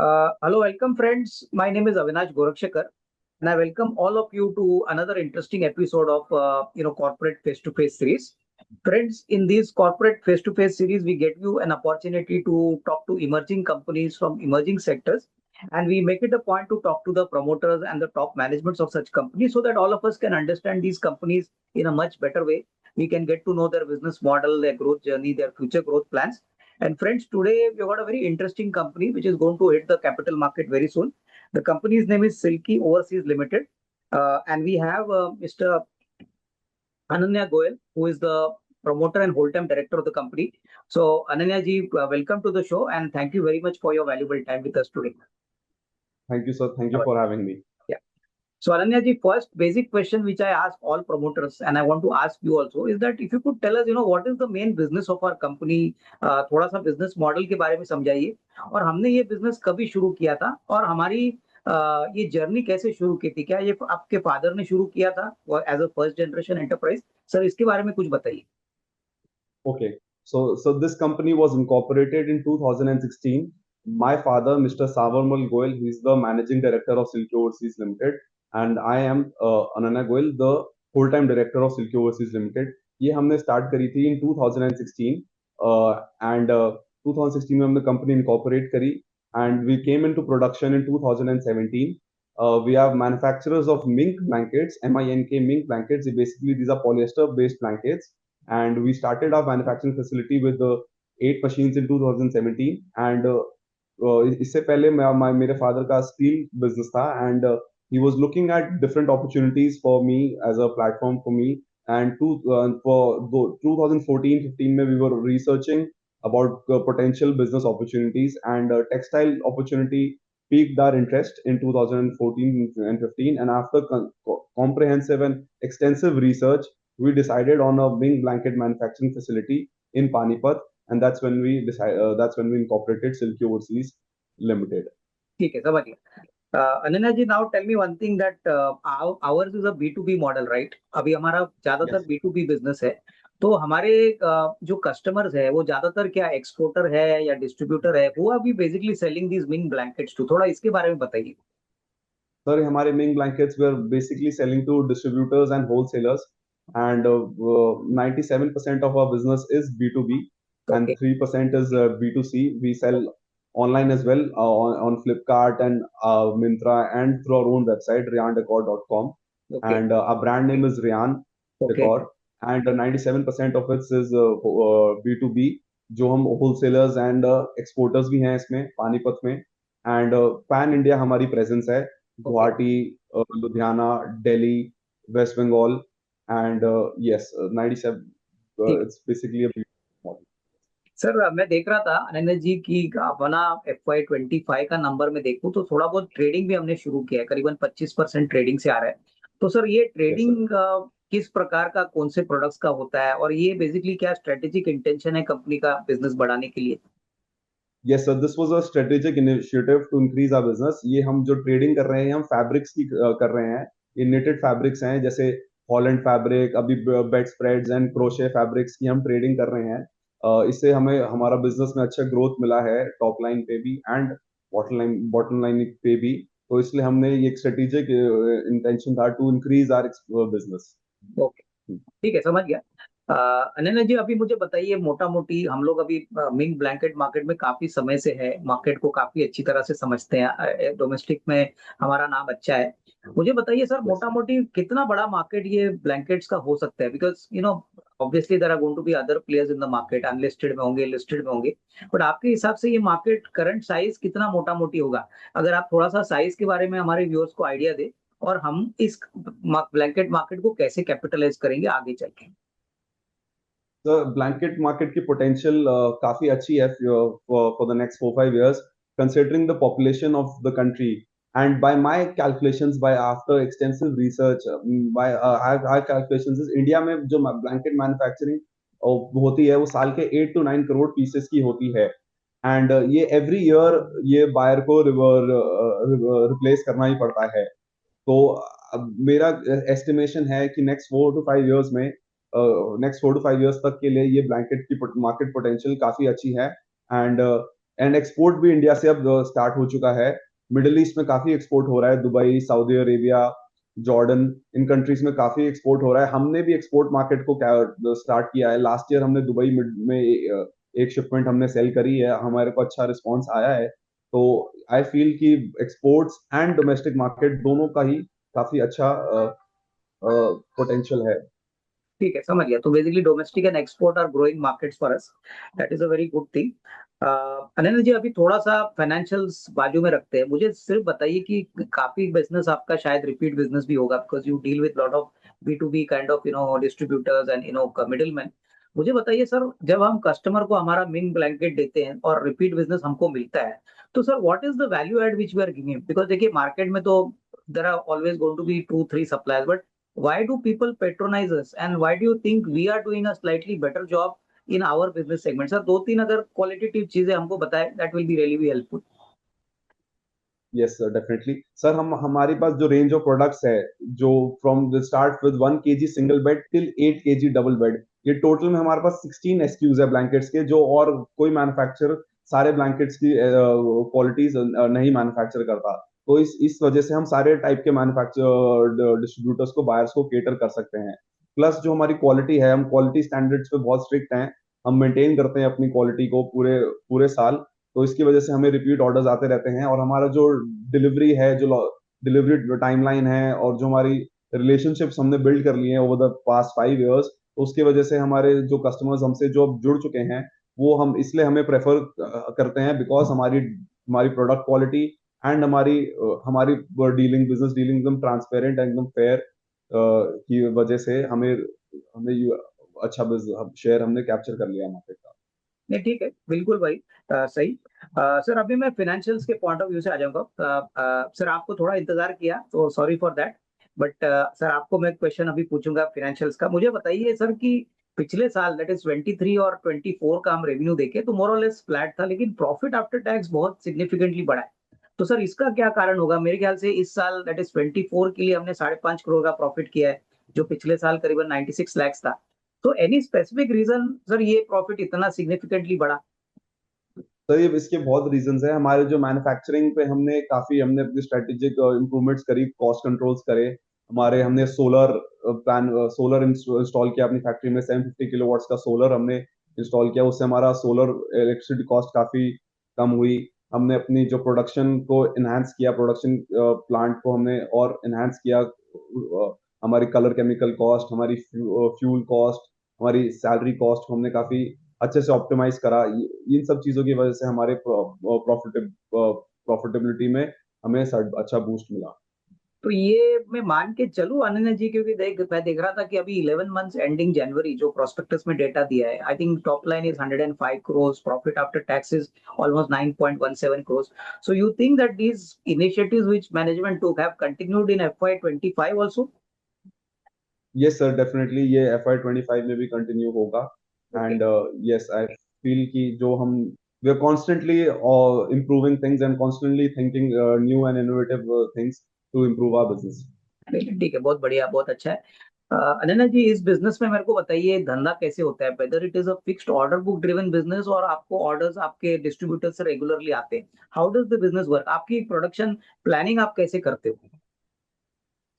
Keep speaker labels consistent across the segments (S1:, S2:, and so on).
S1: Hello, welcome friends. My name is Avinash Gorakshakar, and I welcome all of you to another interesting episode of corporate face-to-face series. Friends, in this corporate face-to-face series, we get you an opportunity to talk to emerging companies from emerging sectors, and we make it a point to talk to the promoters and the top managements of such companies so that all of us can understand these companies in a much better way. We can get to know their business model, their growth journey, their future growth plans. And friends, today we've got a very interesting company which is going to hit the capital market very soon. The company's name is Silky Overseas Limited. And we have Mr. Ananya Goel, who is the promoter and whole-time director of the company. So, Ananya ji, welcome to the show and thank you very much for your valuable time with us today.
S2: Thank you, sir. Thank you for having me.
S1: Yeah. So, Ananya ji, first basic question which I ask all promoters, and I want to ask you also, is that if you could tell us, what is the main business of our company? थोड़ा सा business model के बारे में समझाइए और हमने ये business कभी शुरू किया था और हमारी ये जर्नी कैसे शुरू की थी? क्या ये आपके फादर ने शुरू किया था as a first generation enterprise? Sir इसके बारे में कुछ बताइए.
S2: Okay. So this company was incorporated in 2016. My father, Mr. Savarmal Goel, he is the managing director of Silky Overseas Limited, and I am Ananya Goel, the full-time director of Silky Overseas Limited. ये हमने start करी थी in 2016 and 2016 में हमने company incorporate करी and we came into production in 2017. We are manufacturers of mink blankets, M-I-N-K mink blankets. Basically, these are polyester-based blankets. And we started our manufacturing facility with 8 machines in 2017 and इससे पहले मेरे father का steel business था and he was looking at different opportunities for me as a platform for me and for 2014-15 we were researching about potential business opportunities and textile opportunity piqued our interest in 2014 and 15 and after comprehensive and extensive research we decided on a wing blanket manufacturing facility in Panipat, and that's when we incorporated Silky Overseas Limited.
S1: ठीक है, समझ गया. Ananya ji, now tell me one thing that ours is a B2B model, right? अभी हमारा ज्यादातर
S2: Yes.
S1: B2B business है. तो हमारे जो कस्टमर्स है वो ज्यादातर क्या एक्सपोर्टर है या डिस्ट्रीब्यूटर है? वो अभी basically selling these mink blankets to, थोड़ा इसके बारे में बताइए.
S2: Sir, हमारे Ming blankets were basically selling to distributors and wholesalers, and 97% of our business is B2B,
S1: okay.
S2: and 3% is B2C. We sell online as well on Flipkart and Myntra and through our own website, riyandecor.com.
S1: Okay.
S2: And our brand name is Riyan
S1: okay.
S2: Decor, and 97% of it is B2B, जो हम wholesalers and exporters भी हैं इसमें पानीपत में, and pan India हमारी presence है.
S1: Okay.
S2: Guwahati, Ludhiana, Delhi, West Bengal, and yes, 97.
S1: ठीक.
S2: It's basically a beautiful model.
S1: Sir मैं देख रहा था अनन्या जी की अपना FY25 का नंबर में देखूं तो थोड़ा बहुत ट्रेडिंग भी हमने शुरू किया है, करीबन 25% ट्रेडिंग से आ रहा है. तो सर ये
S2: Yes, sir.
S1: ट्रेडिंग किस प्रकार का, कौन से प्रोडक्ट्स का होता है और ये बेसिकली क्या स्ट्रेटेजिक इंटेंशन है कंपनी का बिजनेस बढ़ाने के लिए?
S2: Yes, sir. This was a strategic initiative to increase our business. ये हम जो ट्रेडिंग कर रहे हैं हम फैब्रिक्स की कर रहे हैं. ये knitted फैब्रिक्स हैं जैसे हॉलैंड फैब्रिक, अभी bed spreads and crochet fabrics की हम ट्रेडिंग कर रहे हैं. इससे हमें हमारा बिजनेस में अच्छा ग्रोथ मिला है टॉप लाइन पे भी एंड बॉटम लाइन पे भी. तो इसलिए हमने ये एक स्ट्रेटेजिक इंटेंशन था to increase our business.
S1: Okay, ठीक है, समझ गया. अनन्या जी अभी मुझे बताइए, मोटा मोटी हम लोग अभी मिंक ब्लैंकेट मार्केट में काफी समय से है, मार्केट को काफी अच्छी तरह से समझते हैं, डोमेस्टिक में हमारा नाम अच्छा है. मुझे बताइए सर,
S2: यस
S1: मोटा
S2: सर.
S1: मोटी कितना बड़ा मार्केट ये ब्लैंकेट्स का हो सकता है? Because obviously there are going to be other players in the market, unlisted में होंगे, लिस्टेड में होंगे. बट आपके हिसाब से ये मार्केट करंट साइज कितना मोटा मोटी होगा? अगर आप थोड़ा सा साइज के बारे में हमारे व्यूअर्स को आइडिया दे और हम इस ब्लैंकेट मार्केट को कैसे कैपिटलाइज करेंगे आगे चल के.
S2: The blanket market की potential काफी अच्छी है for the next 4-5 years, considering the population of the country. And by my calculations, by after extensive research, by our calculations is India में जो blanket manufacturing होती है वो साल के 8 to 9 करोड़ pieces की होती है. And ये every year ये buyer को replace करना ही पड़ता है. तो मेरा estimation है कि next 4 to 5 years तक के लिए ये ब्लैंकेट की मार्केट पोटेंशियल काफी अच्छी है. एंड एंड एक्सपोर्ट भी इंडिया से अब स्टार्ट हो चुका है। मिडिल ईस्ट में काफी एक्सपोर्ट हो रहा है, दुबई, सऊदी अरेबिया, जॉर्डन, इन कंट्रीज में काफी एक्सपोर्ट हो रहा है। हमने भी एक्सपोर्ट मार्केट को स्टार्ट किया है। लास्ट ईयर हमने दुबई में एक शिपमेंट हमने सेल करी है, हमारे को अच्छा रिस्पॉन्स आया है। तो आई फील कि एक्सपोर्ट्स एंड डोमेस्टिक मार्केट दोनों का ही काफी अच्छा पोटेंशियल है।
S1: ठीक है, समझ गया। तो basically domestic and export are growing markets for us, that is a very good thing. Ananya ji, अभी थोड़ा सा फाइनेंशियल्स बाजू में रखते हैं, मुझे सिर्फ बताइए कि काफी बिजनेस आपका शायद रिपीट बिजनेस भी होगा, because you deal with lot of B to B kind of distributors and middle. मुझे बताइए सर, जब हम कस्टमर को हमारा मिंग ब्लैंकेट देते हैं और रिपीट बिजनेस हमको मिलता है, तो sir what is the value add which we are giving? Because देखिए, मार्केट में तो there are always going to be 2-3 suppliers, but why do people patronize us and why do you think we are doing a slightly better job in our business segment? Sir दो तीन अगर qualitative चीजें हमको बताएं, that will be really be helpful.
S2: Yes sir, definitely sir. हम हमारे पास जो range of products है, जो from the start with 1 kg single bed till 8 kg double bed, ये टोटल में हमारे पास 16 एसक्यूज है ब्लैंकेट्स के, जो और कोई मैन्युफैक्चरर सारे ब्लैंकेट्स की क्वालिटीज नहीं मैन्युफैक्चर करता। तो इस वजह से हम सारे टाइप के मैन्युफैक्चर डिस्ट्रीब्यूटर्स को, बायर्स को केटर कर सकते हैं। प्लस जो हमारी क्वालिटी है, हम क्वालिटी स्टैंडर्ड्स पे बहुत स्ट्रिक्ट हैं। हम मेंटेन करते हैं अपनी क्वालिटी को पूरे पूरे साल। तो इसकी वजह से हमें रिपीट ऑर्डर्स आते रहते हैं, और हमारा जो डिलीवरी है, जो डिलीवरी टाइमलाइन है, और जो हमारी रिलेशनशिप्स हमने बिल्ड कर लिए हैं ओवर द पास्ट 5 इयर्स, तो उसकी वजह से हमारे जो कस्टमर्स हमसे जो अब जुड़ चुके हैं, वो हम इसलिए हमें प्रेफर करते हैं, बिकॉज हमारी हमारी प्रोडक्ट क्वालिटी एंड हमारी डीलिंग, बिजनेस डीलिंग एकदम ट्रांसपेरेंट, एकदम फेयर की वजह से हमें हमें अच्छा शेयर हमने कैप्चर कर लिया मार्केट का।
S1: नहीं, ठीक है, बिल्कुल भाई, सही। सर अभी मैं फाइनेंशियल्स के पॉइंट ऑफ व्यू से आ जाऊंगा। सर आपको थोड़ा इंतजार किया तो sorry for that, but sir आपको मैं क्वेश्चन अभी पूछूंगा फाइनेंशियल्स का। मुझे बताइए सर कि पिछले साल दैट इज 23 और 24 का हम रेवेन्यू देखे तो मोर और लेस फ्लैट था, लेकिन प्रॉफिट आफ्टर टैक्स बहुत सिग्निफिकेंटली बढ़ा है। तो सर इसका क्या कारण होगा? मेरे ख्याल से इस साल दैट इज 24 के लिए हमने 5.5 करोड़ का प्रॉफिट किया है, जो पिछले साल करीबन 96 लाख था। तो एनी स्पेसिफिक रीजन सर ये प्रॉफिट इतना सिग्निफिकेंटली बढ़ा?
S2: तो ये इसके बहुत रीजंस है। हमारे जो मैन्युफैक्चरिंग पे हमने अपनी स्ट्रेटेजिक इम्प्रूवमेंट्स करी, कॉस्ट कंट्रोल्स करे। हमारे हमने सोलर इंस्टॉल किया अपनी फैक्ट्री में। 750 किलोवाट्स का सोलर हमने इंस्टॉल किया, उससे हमारा सोलर इलेक्ट्रिसिटी कॉस्ट काफी कम हुई। हमने अपनी जो प्रोडक्शन को इनहांस किया, प्रोडक्शन प्लांट को हमने और इनहांस किया। हमारी कलर केमिकल कॉस्ट, हमारी फ्यूल कॉस्ट, हमारी सैलरी कॉस्ट को हमने काफी अच्छे से ऑप्टिमाइज करा। इन सब चीजों की वजह से हमारे प्रॉफिटेबिलिटी में हमें अच्छा बूस्ट मिला।
S1: तो ये मैं मान के चलूं अनन्या जी, क्योंकि मैं देख रहा था कि अभी 11 मंथ्स एंडिंग जनवरी जो प्रोस्पेक्टस में डेटा दिया है, I think top line is 105 crores, profit after taxes almost 9.17 crores. So you think that these initiatives which management took have continued in FY25 also?
S2: Yes sir, definitely ये FY25 में भी continue होगा।
S1: Okay.
S2: And yes, I feel कि जो हम we are constantly improving things and constantly thinking new and innovative things to improve our business.
S1: ठीक है, बहुत बढ़िया, बहुत अच्छा है। अनन्या जी, इस बिजनेस में मेरे को बताइए धंधा कैसे होता है, whether it is a fixed order book driven business और आपको ऑर्डर्स आपके डिस्ट्रीब्यूटर से रेगुलरली आते हैं? How does the business work? आपकी प्रोडक्शन प्लानिंग आप कैसे करते हो?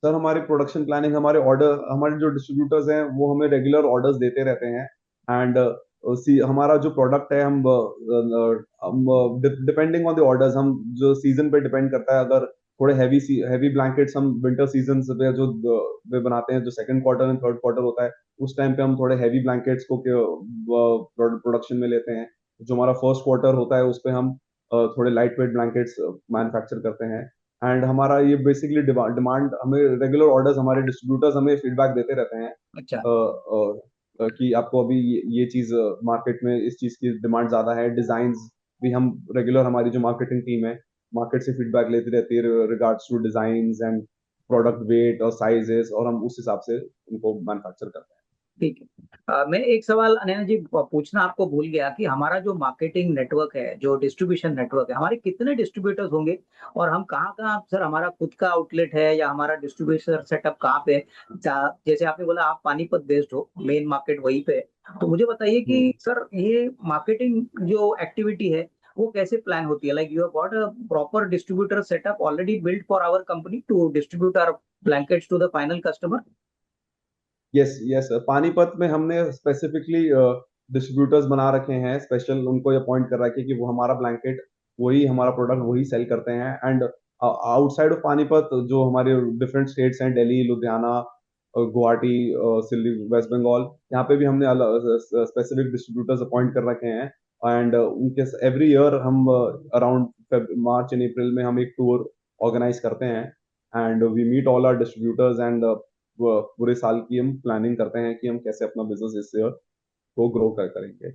S2: सर, हमारी प्रोडक्शन प्लानिंग, हमारे जो डिस्ट्रीब्यूटर्स हैं वो हमें रेगुलर ऑर्डर्स देते रहते हैं। एंड हमारा जो प्रोडक्ट है, हम डिपेंडिंग ऑन द ऑर्डर्स, हम जो सीजन पे डिपेंड करता है। अगर थोड़े हैवी ब्लैंकेट्स हम विंटर सीजन पे जो वे बनाते हैं, जो second quarter and third quarter होता है, उस टाइम पे हम थोड़े हैवी ब्लैंकेट्स को प्रोडक्शन में लेते हैं। जो हमारा फर्स्ट क्वार्टर होता है, उस पे हम थोड़े लाइट वेट ब्लैंकेट्स मैन्युफैक्चर करते हैं। एंड हमारा ये बेसिकली डिमांड, हमें रेगुलर ऑर्डर्स, हमारे डिस्ट्रीब्यूटर्स हमें फीडबैक देते रहते हैं
S1: अच्छा।
S2: कि आपको अभी ये चीज मार्केट में इस चीज की डिमांड ज्यादा है। डिजाइन्स भी हम रेगुलर, हमारी जो मार्केटिंग टीम है मार्केट से फीडबैक लेती रहती है regards to designs and product weight और साइजेस, और हम उस हिसाब से उनको मैन्युफैक्चर करते हैं।
S1: ठीक है। मैं एक सवाल अनन्या जी पूछना आपको भूल गया कि हमारा जो मार्केटिंग नेटवर्क है, जो डिस्ट्रीब्यूशन नेटवर्क है, हमारे कितने डिस्ट्रीब्यूटर्स होंगे और हम कहाँ कहाँ सर, हमारा खुद का आउटलेट है या हमारा डिस्ट्रीब्यूशन सेटअप कहाँ पे है? जैसे आपने बोला आप पानीपत बेस्ड हो, मेन मार्केट वहीं पे है, तो मुझे बताइए कि
S2: हम्म।
S1: सर ये मार्केटिंग जो एक्टिविटी है वो कैसे प्लान होती है? Like you have got a proper distributor setup already build for our company to distribute our blankets to the final customer?
S2: Yes yes, Panipat में हमने स्पेसिफिकली डिस्ट्रीब्यूटर्स बना रखे हैं, स्पेशल उनको अपॉइंट कर रखे हैं कि वो हमारा ब्लैंकेट, वही हमारा प्रोडक्ट वही सेल करते हैं। एंड आउटसाइड ऑफ पानीपत जो हमारे डिफरेंट स्टेट्स हैं, दिल्ली, लुधियाना, गुवाहाटी, दिल्ली, वेस्ट बंगाल, यहाँ पे भी हमने स्पेसिफिक डिस्ट्रीब्यूटर्स अपॉइंट कर रखे हैं। एंड उनके एवरी ईयर हम अराउंड मार्च एंड अप्रैल में हम एक टूर ऑर्गेनाइज करते हैं। And we meet all our distributors and पूरे साल की हम प्लानिंग करते हैं कि हम कैसे अपना बिजनेस इस ईयर को ग्रो करेंगे।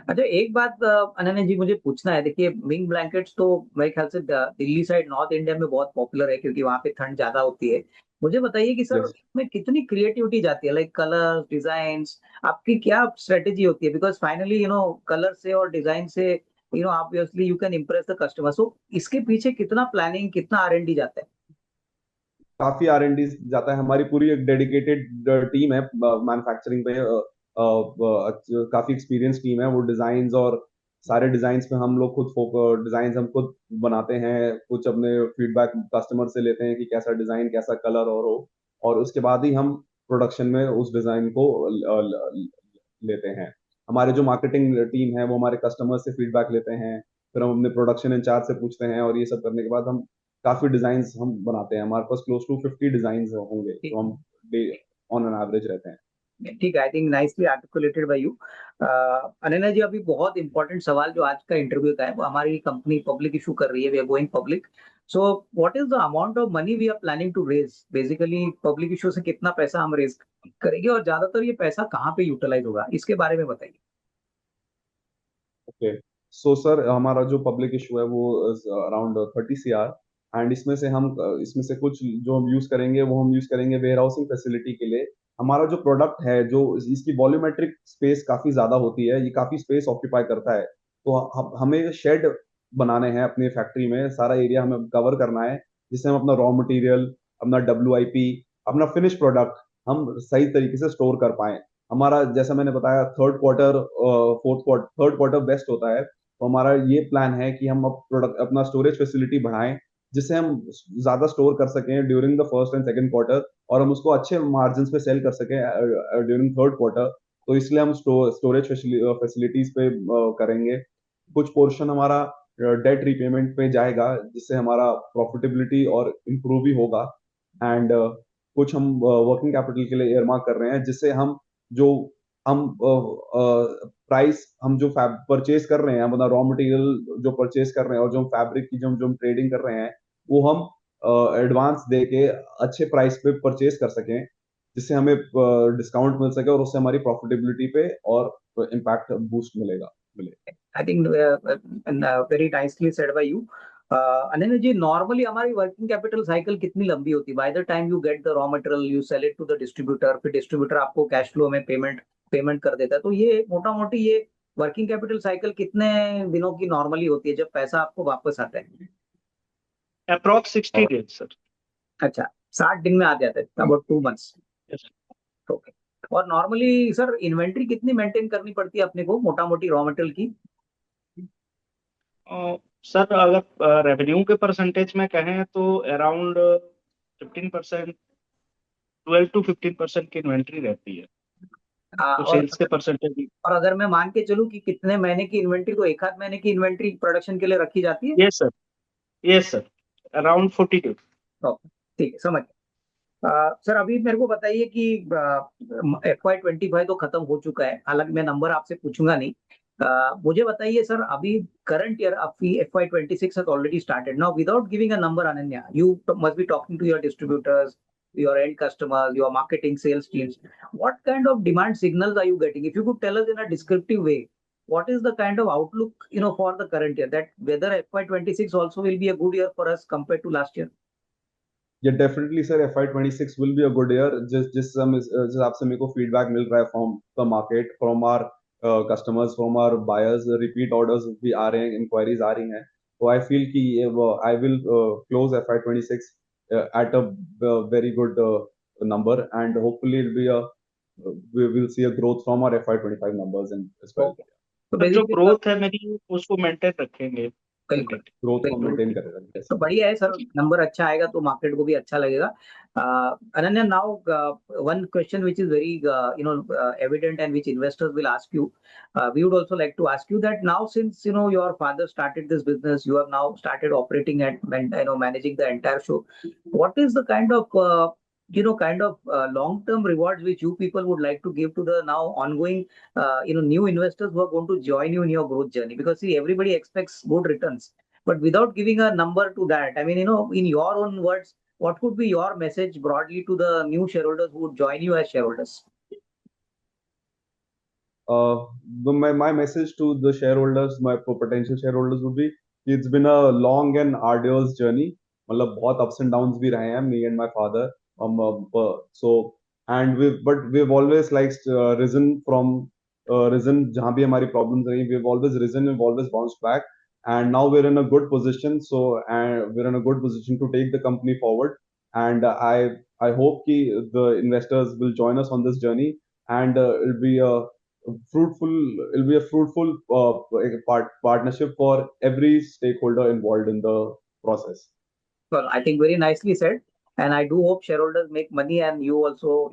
S1: अच्छा, एक बात अनन्या जी मुझे पूछना है। देखिए, विंग ब्लैंकेट्स तो मेरे ख्याल से दिल्ली साइड, नॉर्थ इंडिया में बहुत पॉपुलर है क्योंकि वहां पे ठंड ज्यादा होती है। मुझे बताइए कि सर
S2: यस,
S1: इसमें कितनी क्रिएटिविटी जाती है, लाइक कलर डिजाइन्स, आपकी क्या स्ट्रेटेजी होती है? बिकॉज फाइनली कलर से और डिजाइन से obviously you can impress the customer. So इसके पीछे कितना प्लानिंग, कितना R&D जाता है?
S2: काफी R&D जाता है। हमारी पूरी एक डेडिकेटेड टीम है मैन्युफैक्चरिंग पे, काफी एक्सपीरियंस टीम है। वो डिजाइन और सारे डिजाइन पे हम लोग खुद डिजाइन हम खुद बनाते हैं। कुछ अपने फीडबैक कस्टमर से लेते हैं कि कैसा डिजाइन, कैसा कलर और हो, और उसके बाद ही हम प्रोडक्शन में उस डिजाइन को लेते हैं। हमारे जो मार्केटिंग टीम है वो हमारे कस्टमर से फीडबैक लेते हैं, फिर हम अपने प्रोडक्शन इंचार्ज से पूछते हैं, और ये सब करने के बाद हम काफी डिजाइन हम बनाते हैं। हमारे पास क्लोज टू 50 डिजाइन होंगे
S1: ठीक
S2: जो हम डे ऑन एन एवरेज रहते हैं।
S1: ठीक है, I think nicely articulated by you. Ananya ji, अभी बहुत इंपॉर्टेंट सवाल जो आज का इंटरव्यू का है, वो हमारी कंपनी पब्लिक इशू कर रही है, we are going public. So what is the amount of money we are planning to raise? Basically public issue से कितना पैसा हम रेज करेंगे, और ज्यादातर ये पैसा कहाँ पे यूटिलाइज होगा, इसके बारे में बताइए।
S2: ओके, सो सर हमारा जो पब्लिक इशू है वो अराउंड 30 CR। एंड इसमें से कुछ जो हम यूज करेंगे वो हम यूज करेंगे वेयर हाउसिंग फैसिलिटी के लिए। हमारा जो प्रोडक्ट है, जो इसकी वॉल्यूमेट्रिक स्पेस काफी ज्यादा होती है, ये काफी स्पेस ऑक्यूपाई करता है। तो हमें शेड बनाने हैं अपनी फैक्ट्री में, सारा एरिया हमें कवर करना है, जिससे हम अपना रॉ मटेरियल, अपना WIP, अपना फिनिश प्रोडक्ट हम सही तरीके से स्टोर कर पाए। हमारा जैसा मैंने बताया, थर्ड क्वार्टर बेस्ट होता है। तो हमारा ये प्लान है कि हम अब प्रोडक्ट अपना स्टोरेज फैसिलिटी बढ़ाएं, जिससे हम ज्यादा स्टोर कर सकें during the first and second quarter, और हम उसको अच्छे मार्जिन पे सेल कर सकें ड्यूरिंग थर्ड क्वार्टर। तो इसलिए हम स्टोरेज फैसिलिटीज पे करेंगे। कुछ पोर्शन हमारा डेट रिपेमेंट पे जाएगा, जिससे हमारा प्रॉफिटेबिलिटी और इम्प्रूव भी होगा। एंड कुछ हम वर्किंग कैपिटल के लिए earmark कर रहे हैं, जिससे जो हम प्राइस हम जो परचेज कर रहे हैं, मतलब रॉ मटेरियल जो परचेज कर रहे हैं, और जो फैब्रिक की जो जो हम ट्रेडिंग कर रहे हैं, वो हम एडवांस दे के अच्छे प्राइस पे परचेज कर सकें, जिससे हमें डिस्काउंट मिल सके और उससे हमारी प्रॉफिटेबिलिटी पे और इम्पैक्ट बूस्ट मिले।
S1: I think very nicely said by you. Ananya ji, normally हमारी वर्किंग कैपिटल साइकिल कितनी लंबी होती है? By the time you get the raw material, you sell it to the distributor, फिर डिस्ट्रीब्यूटर आपको कैश फ्लो में पेमेंट पेमेंट कर देता है। तो ये मोटा मोटी ये वर्किंग कैपिटल साइकिल कितने दिनों की नॉर्मली होती है जब पैसा आपको वापस आता है?
S3: Approx 60 days sir.
S1: अच्छा, 60 दिन में आ जाता है, about 2 months.
S3: Yes, sir.
S1: Okay. और नॉर्मली सर इन्वेंट्री कितनी मेंटेन करनी पड़ती है अपने को, मोटा मोटी रॉ मटेरियल की?
S3: सर अगर रेवेन्यू के परसेंटेज में कहें तो अराउंड 15%, 12 to 15% की इन्वेंट्री रहती है, तो
S1: और
S3: सेल्स के परसेंटेज।
S1: और अगर मैं मान के चलूं कि कितने महीने की इन्वेंट्री, को एक आध महीने की इन्वेंट्री प्रोडक्शन के लिए रखी जाती है?
S3: Yes sir, yes sir, around 40 days।
S1: Okay, ठीक है, समझ गया। सर अभी मेरे को बताइए कि FY25 तो खत्म हो चुका है, हालांकि मैं नंबर आपसे पूछूंगा नहीं। मुझे बताइए सर, अभी करंट ईयर, आपकी FY26 has already started now. Without giving a number, Ananya, you must be talking to your distributors, your end customers, your marketing sales teams. What kind of demand signals are you getting? If you could tell us in a descriptive way, what is the kind of outlook, for the current year, that whether FY26 also will be a good year for us compared to last year?
S2: ये definitely sir, FY26 will be a good year. जिस हिसाब से मेरे को feedback मिल रहा है from the market, from our customers, from our buyers, repeat orders भी आ रहे हैं, इंक्वायरीज आ रही हैं। तो आई फील कि I will close FY26 at a very good number, and hopefully it'll be we will see a growth from our FY25 numbers in as well.
S1: Okay. तो
S3: पर जो
S1: बेसिकली
S3: ग्रोथ है मेरी उसको मेंटेन रखेंगे
S1: बिल्कुल
S3: कंटेंट।
S2: ग्रोथ को
S1: बिल्कुल
S2: मेंटेन करेगा। Yes.
S1: तो बढ़िया है सर, नंबर अच्छा आएगा तो मार्केट को भी अच्छा लगेगा। Ananya, now one question which is very evident and which investors will ask you. We would also like to ask you that now, since your father started this business, you have now started operating and managing the entire show. What is the kind of long term rewards which you people would like to give to the now ongoing new investors who are going to join you in your growth journey? Because see, everybody expects good returns, but without giving a number to that, I mean, in your own words, what could be your message broadly to the new shareholders who would join you as shareholders?
S2: My message to the shareholders, my potential shareholders would be, it's been a long and arduous journey. मतलब बहुत ups and downs भी रहे हैं, me and my father. We've always risen जहाँ भी हमारी problems रही, we've always risen, we've always bounced back, and now we're in a good position. We're in a good position to take the company forward, and I hope कि the investors will join us on this journey, and it'll be a fruitful partnership for every stakeholder involved in the process.
S1: Well, I think very nicely said. And I do hope shareholders make money and you also,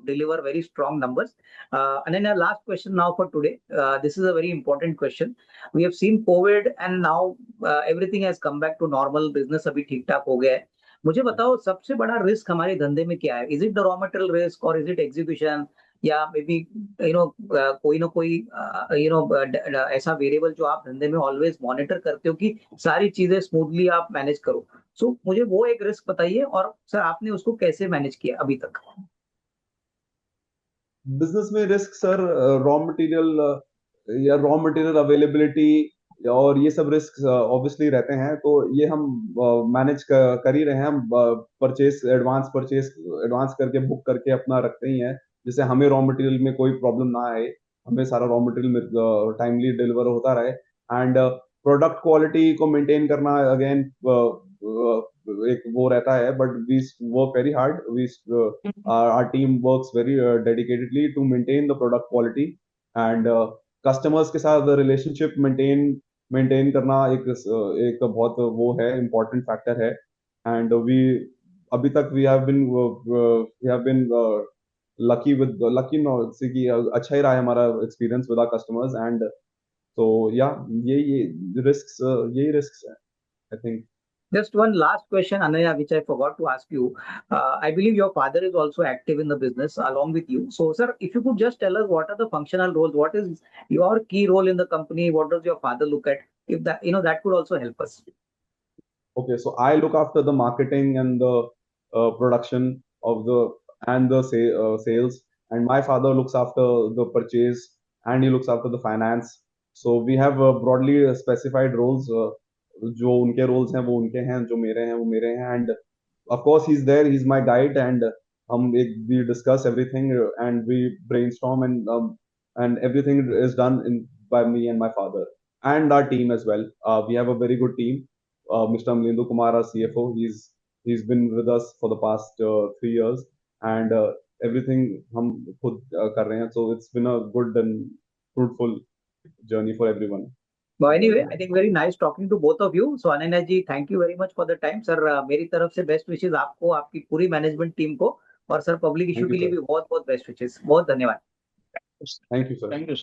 S1: deliver very strong numbers. And then a last question now for today. This is a very important question. We have seen COVID and now everything has come back to normal. Business अभी ठीक ठाक हो गया है. मुझे बताओ सबसे बड़ा रिस्क हमारे धंधे में क्या है? Is it the raw material risk or is it execution? या मे बी कोई ना कोई ऐसा वेरिएबल जो आप धंधे में ऑलवेज मॉनिटर करते हो कि सारी चीजें स्मूथली आप मैनेज करो. सो मुझे वो एक रिस्क बताइए और सर आपने उसको कैसे मैनेज किया अभी तक?
S2: बिजनेस में risk sir, raw material availability और ये सब रिस्क ऑब्वियसली रहते हैं, तो ये हम मैनेज कर ही रहे हैं. हम एडवांस करके बुक करके अपना रखते ही हैं, जिससे हमें रॉ मटेरियल में कोई प्रॉब्लम ना आए, हमें सारा रॉ मटेरियल टाइमली डिलीवर होता रहे. एंड प्रोडक्ट क्वालिटी को मेंटेन करना अगेन एक वो रहता है, but we work very hard. Our team works very dedicatedly to maintain the product quality, and customers के साथ relationship maintain करना एक बहुत वो है, important factor है. And अभी तक we have been lucky no से कि अच्छा ही रहा है हमारा experience with our customers. And so yeah, यही risks है, I think.
S1: Just one last question, Ananya, which I forgot to ask you. I believe your father is also active in the business along with you. So, sir, if you could just tell us what are the functional roles, what is your key role in the company, what does your father look at? If that, that could also help us.
S2: Okay, so I look after the marketing and the production of the sales, and my father looks after the purchase and he looks after the finance. So we have broadly specified roles. जो उनके roles हैं वो उनके हैं, जो मेरे हैं वो मेरे हैं. And of course he's there, he's my guide, and we discuss everything, and we brainstorm, and everything is done by me and my father and our team as well. We have a very good team. Mr. Amlindu Kumar, our CFO, he's been with us for the past 3 years, and everything हम खुद कर रहे हैं. So it's been a good and fruitful journey for everyone.
S1: Well, anyway, I think very nice talking to both of you. So Ananya ji, thank you very much for the time. Sir मेरी तरफ से best विशेष आपको, आपकी पूरी management team को, और sir public issue
S2: Thank
S1: के
S2: you,
S1: लिए
S2: sir.
S1: भी बहुत बहुत बेस्ट विशेष. बहुत धन्यवाद.
S2: Thank you, sir.
S3: Thank you.